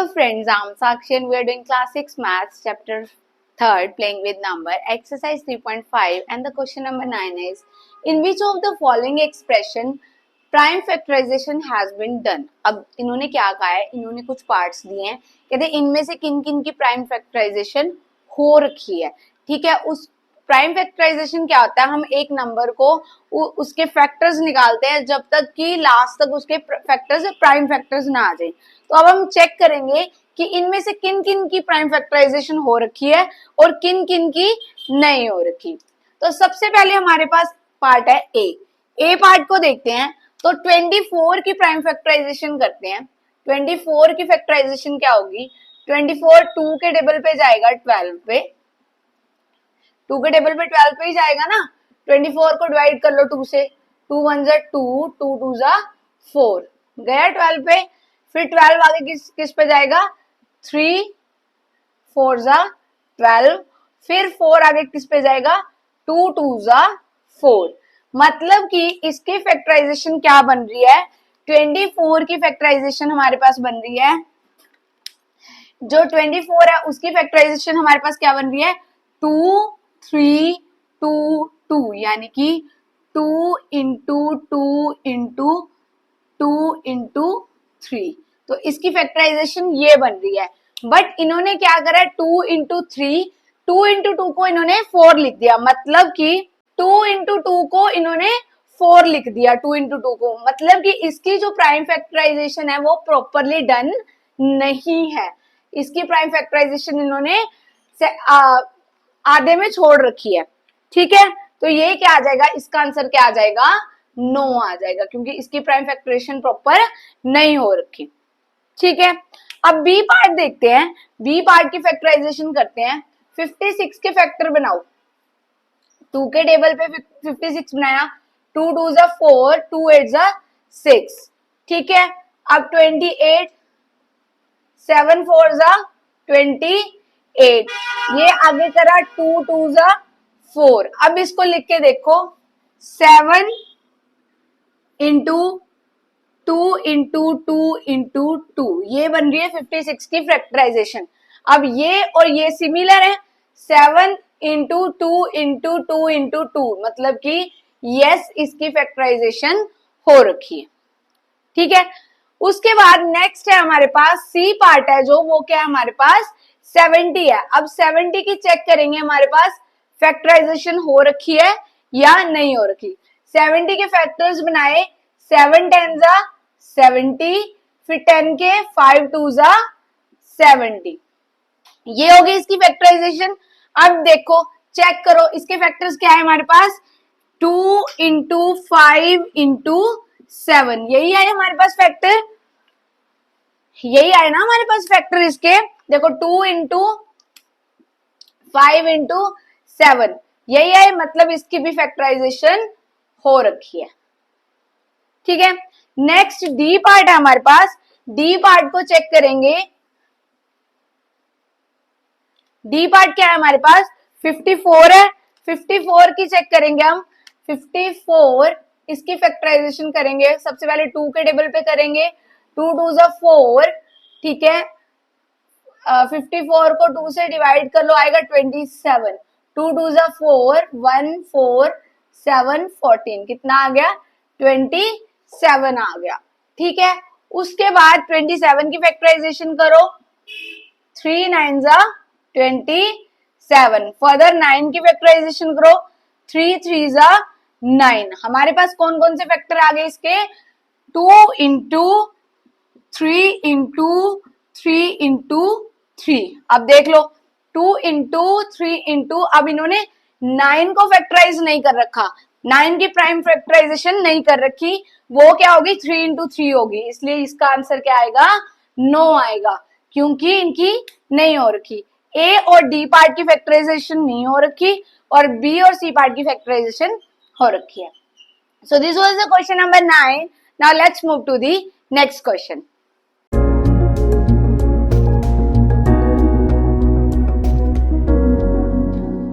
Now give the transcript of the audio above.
Hello friends, I'm Sakshi and we are doing class 6 maths chapter 3rd playing with number exercise 3.5 and the question number 9 is in which of the following expression prime factorization has been done। अब इन्होंने क्या कहा है, इन्होंने कुछ parts दिए हैं, कहते हैं इनमें से किन किन की प्राइम फैक्टराइजेशन हो रखी है। ठीक है, उस प्राइम फैक्टराइजेशन क्या होता है, हम एक नंबर को उसके फैक्टर्स निकालते हैं जब तक कि लास्ट तक उसके फैक्टर्स प्राइम फैक्टर्स ना आ जाए। तो अब हम चेक करेंगे कि इनमें से किन किन की प्राइम फैक्टराइजेशन हो रखी है और किन किन की नहीं हो रखी। तो सबसे पहले हमारे पास पार्ट है ए पार्ट को देखते हैं। तो 24 की प्राइम फैक्टराइजेशन करते हैं। 24 की फैक्टराइजेशन क्या होगी, 24 2 के टेबल पे जाएगा 12 पे, 2 के टेबल पे 12 पे ही जाएगा ना। 24 को डिवाइड कर लो 2 से, 2 1 जा 2, 2 2 जा 4 गया 12 पे। फिर 12 आगे किस पे जाएगा, 3 4 जा 12, फिर 4 आगे किस पे जाएगा, 2 2 जा 4। मतलब कि इसकी फैक्टराइजेशन क्या बन रही है, 24 की फैक्टराइजेशन हमारे पास बन रही है, जो 24 है उसकी फैक्टराइजेशन हमारे पास क्या बन रही है, 2 3 2 2, यानी कि 2 इंटू 2 इंटू 2 इंटू 3। तो इसकी फैक्टराइजेशन ये बन रही है। बट इन्होंने क्या करा, 2 इंटू 3, 2 इंटू 2 को इन्होंने 4 लिख दिया, मतलब कि 2 इंटू 2 को इन्होंने 4 लिख दिया, 2 इंटू 2 को, मतलब कि इसकी जो प्राइम फैक्टराइजेशन है वो प्रॉपरली डन नहीं है। इसकी प्राइम फैक्टराइजेशन इन्होंने आधे में छोड़ रखी है। ठीक है, तो ये क्या आ जाएगा, इसका आंसर क्या आ जाएगा, नो आ जाएगा, क्योंकि इसकी प्राइम फैक्टराइजेशन प्रॉपर नहीं हो रखी। ठीक है, अब बी पार्ट देखते हैं। बी पार्ट की फैक्टराइजेशन करते हैं। 56 के फैक्टर बनाओ। 2 के टेबल पे 56 बनाया, 2 2 जा 4, 2 8 जा 6। ठीक है, अब 28, 7 4 जा 28, ये आगे करा 2 2 जा 4। अब इसको लिख के देखो, 7 इंटू 2 इंटू 2 इंटू 2, ये बन रही है 56 की फैक्टराइजेशन। अब ये और ये सिमिलर है, 7 इंटू 2 इंटू 2 इंटू 2, मतलब कि यस इसकी फैक्टराइजेशन हो रखी है। ठीक है, उसके बाद नेक्स्ट है हमारे पास सी पार्ट है, जो वो क्या है हमारे पास 70 है। अब 70 की चेक करेंगे हमारे पास फैक्टराइजेशन हो रखी है या नहीं हो रखी। 70 के फैक्टर्स बनाए, 7 10 जा 70, फिर 10 के 5 2 जा 70, ये होगी इसकी फैक्टराइजेशन। अब देखो चेक करो इसके फैक्टर्स क्या है हमारे पास, 2 इंटू 5 इंटू 7, यही है हमारे पास फैक्टर, यही आए ना हमारे पास फैक्टर इसके। देखो 2 इंटू 5 इंटू 7, यही है, मतलब इसकी भी फैक्टराइजेशन हो रखी है। ठीक है, नेक्स्ट डी पार्ट है हमारे पास। डी पार्ट को चेक करेंगे। डी पार्ट क्या है हमारे पास, 54 है। 54 की चेक करेंगे हम। 54 इसकी फैक्टराइजेशन करेंगे, सबसे पहले 2 के टेबल पे करेंगे, 2 2 जा 4। ठीक है, 54 को 2 से डिवाइड कर लो, आएगा 27, 2 2 जा 4, 1 4 7 14, कितना आ गया, 27 आ गया। ठीक है, उसके बाद 27 की फैक्टराइजेशन करो, 3 9 जा 27, फर्दर 9 की फैक्टराइजेशन करो, 3 3 जा 9। हमारे पास कौन कौन से फैक्टर आ गए इसके, 2 इंटू 3 इंटू 3 इंटू 3। अब देख लो 2 इंटू 3 इंटू, अब इन्होंने 9 को फैक्टराइज नहीं कर रखा, 9 की प्राइम फैक्टराइजेशन नहीं कर रखी, वो क्या होगी 3 इंटू 3 होगी, इसलिए इसका आंसर क्या आएगा, नो आएगा, क्योंकि इनकी नहीं हो रखी। ए और डी पार्ट की फैक्टराइजेशन नहीं हो रखी और बी और सी पार्ट की फैक्टराइजेशन हो रखी है। So this was the question number 9। Now let's move to the next question.